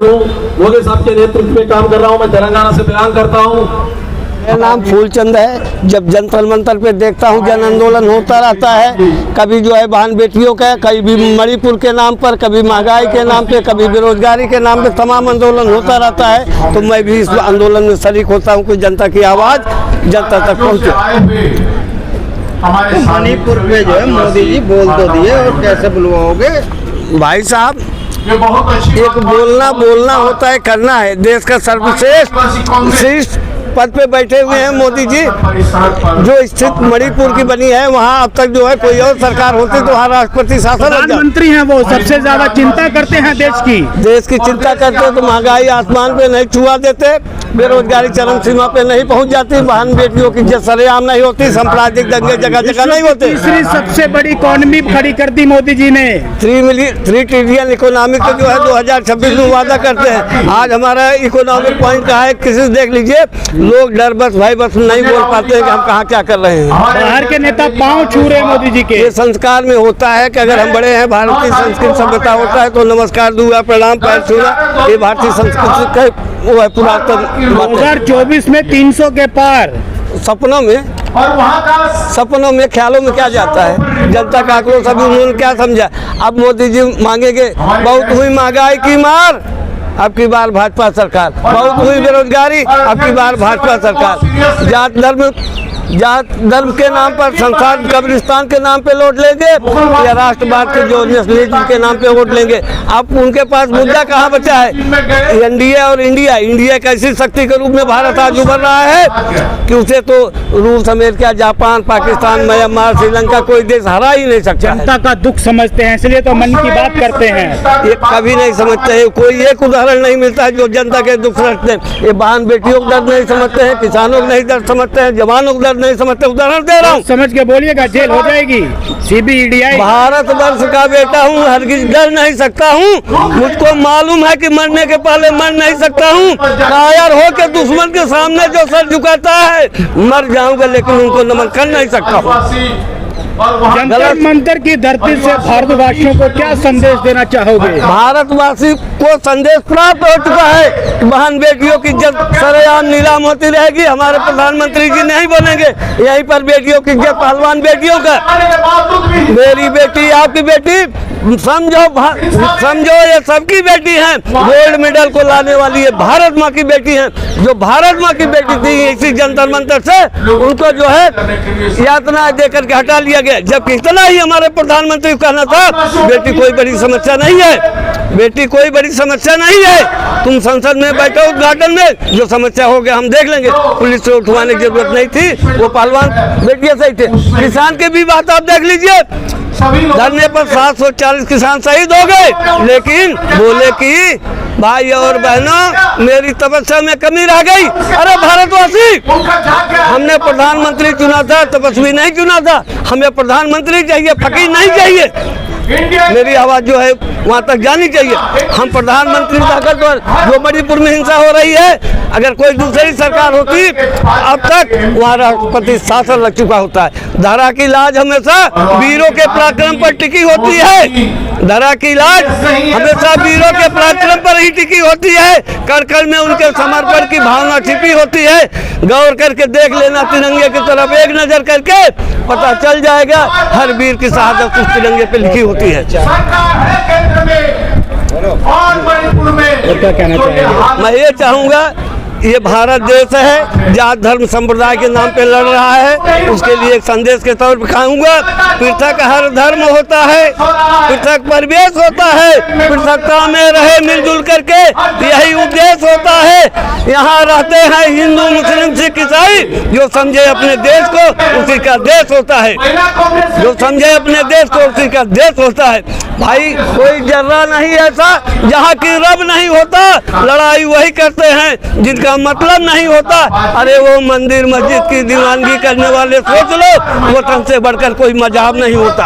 मोदी साहब के नेतृत्व में काम कर रहा हूँ। मैं तेलंगाना से बिलोंग करता हूँ। मेरा नाम फूलचंद है। जब जंतर मंतर पे देखता हूँ जन आंदोलन होता रहता है, कभी जो है बहन बेटियों का, कभी मणिपुर के नाम पर, कभी महंगाई के नाम पे, कभी बेरोजगारी के नाम पे तमाम आंदोलन होता रहता है। तो मैं भी इस आंदोलन में शरीक होता हूँ कि जनता की आवाज़ जनता तक पहुँचे। मणिपुर में जो है मोदी जी बोल तो दिए, और कैसे बुलवाओगे भाई साहब? एक बोलना होता है, करना है। देश का सर्वश्रेष्ठ पद पे बैठे हुए हैं मोदी जी। जो स्थिति मणिपुर की बनी है, वहाँ अब तक जो है कोई और सरकार होती तो वहाँ राष्ट्रपति शासन लग जाता। प्रधानमंत्री हैं वो, सबसे ज्यादा चिंता करते हैं देश की चिंता करते तो महंगाई आसमान पे नहीं छुआ देते, बेरोजगारी चरम सीमा पे नहीं पहुंच जाती, बहन बेटियों की इज्जत सरेआम नहीं होती, सांप्रदायिक दंगे जगह जगह नहीं होते। तीसरी सबसे बड़ी इकोनॉमी खड़ी कर दी मोदी जी ने। 3 ट्रिलियन इकोनॉमिक का जो है 2026 में वादा करते हैं। आज हमारा इकोनॉमिक पॉइंट कहाँ है, किसी देख लीजिए। लोग डर बस भाई बस नहीं बोल पाते कि हम कहाँ क्या कर रहे हैं। बाहर के नेता पांव छू रहे हैं मोदी जी के। ये संस्कार में होता है कि अगर हम बड़े हैं, भारतीय संस्कृत सभ्यता होता है तो नमस्कार दूंगा, प्रणाम, पैर छूना, ये भारतीय संस्कृति का वो है पुरातन। 2024 में 300 के पार। सपनों में ख्यालों में क्या जाता है? जनता का आक्रोश अभी उन्होंने क्या समझा? अब मोदी जी मांगेंगे, बहुत हुई महंगाई की मार, अब की बार भाजपा सरकार, बहुत हुई बेरोजगारी, अब की बार भाजपा सरकार। जात धर्म के नाम पर, संसार कब्रिस्तान के नाम पे लौट लेंगे, या राष्ट्रवाद के जो नेशनलिज्म के नाम पे वोट लेंगे। अब उनके पास मुद्दा कहाँ बचा है? एनडीए और इंडिया एक ऐसी शक्ति के रूप में भारत आज उभर रहा है कि उसे तो रूस, America, Japan, Pakistan, Myanmar, Sri Lanka कोई देश हरा ही नहीं सकता। जनता का दुख समझते हैं, इसलिए तो मन की बात करते हैं। ये कभी नहीं समझते हैं। कोई एक उदाहरण नहीं मिलता है जो जनता के दुख समझते हैं। ये बहन बेटियों का दर्द नहीं समझते हैं, किसानों का नहीं दर्द समझते हैं, जवानों का दर्द नहीं समझते। उदाहरण दे रहा हूँ, समझ के बोलिएगा, जेल हो जाएगी। CBI भारत वर्ष का बेटा हूँ, हरगिज डर नहीं सकता हूँ। मुझको मालूम है कि मरने के पहले मर नहीं सकता हूँ। कायर हो के दुश्मन के सामने जो सर झुकाता है, मर जाऊंगा लेकिन उनको नमन कर नहीं सकता हूँ। जंतर मंतर की धरती से भारतवासियों को क्या संदेश देना चाहोगे? भारतवासी को संदेश प्राप्त हो चुका है कि बहन बेटियों की इज्जत सरेआम नीलाम होती रहेगी। हमारे प्रधानमंत्री जी नहीं बनेंगे, यहीं पर बेटियों की इज्जत, पहलवान बेटियों का। मेरी बेटी, आपकी बेटी, समझो ये सबकी बेटी है। गोल्ड मेडल को लाने वाली है भारत माँ की बेटी है। जो भारत माँ की बेटी थी, इसी जंतर मंतर से उनको जो है यातना देकर के हटा लिया गया। जबकि इतना ही हमारे प्रधानमंत्री को कहना था, बेटी कोई बड़ी समस्या नहीं है, बेटी कोई बड़ी समस्या नहीं है। तुम संसद में बैठो उद्घाटन में, जो समस्या हो गया हम देख लेंगे। पुलिस से उठवाने की जरूरत नहीं थी, वो पहलवान बेटियां सही थे। किसान की भी बात आप देख लीजिए, धरने पर 740 किसान शहीद हो गए, लेकिन बोले कि भाई और बहनों, मेरी तपस्या में कमी रह गई। अरे भारतवासी, हमने प्रधानमंत्री चुना था, तपस्वी नहीं चुना था। हमें प्रधानमंत्री चाहिए, फकीर नहीं चाहिए। मेरी आवाज जो है वहाँ तक जानी चाहिए। हम प्रधानमंत्री ताकतवर, जो मणिपुर में हिंसा हो रही है, अगर कोई दूसरी सरकार होती अब तक वहाँ राष्ट्रपति शासन लग चुका होता है। धरा की लाज हमेशा वीरों के पराक्रम पर टिकी होती है। धरा की लाज हमेशा वीरों के पराक्रम पर ही टिकी होती है। कण कण में उनके समर्पण की भावना छिपी होती है। गौर करके देख लेना, तिरंगे की तरफ एक नजर करके पता चल जाएगा, हर वीर की शहादत उस तिरंगे पे लिखी होती है। क्या कहना चाहिए? मैं ये चाहूँगा, ये भारत देश है, जात धर्म संप्रदाय के नाम पे लड़ रहा है। उसके लिए एक संदेश के तौर पर कहूँगा, पृथक हर धर्म होता है, पृथक परिवेश होता है, पृथकता में रहे मिलजुल करके, यही उद्देश्य होता है। यहाँ रहते हैं हिंदू, मुस्लिम, सिख, ईसाई, जो समझे अपने देश को उसी का देश होता है। जो समझे अपने देश को उसी का देश होता है। भाई कोई जर्रा नहीं ऐसा जहाँ की रब नहीं होता। लड़ाई वही करते हैं जिनका मतलब नहीं होता। अरे वो मंदिर मस्जिद की दीवानगी करने वाले सोच लो, वतन से बढ़कर कोई मजहब नहीं होता।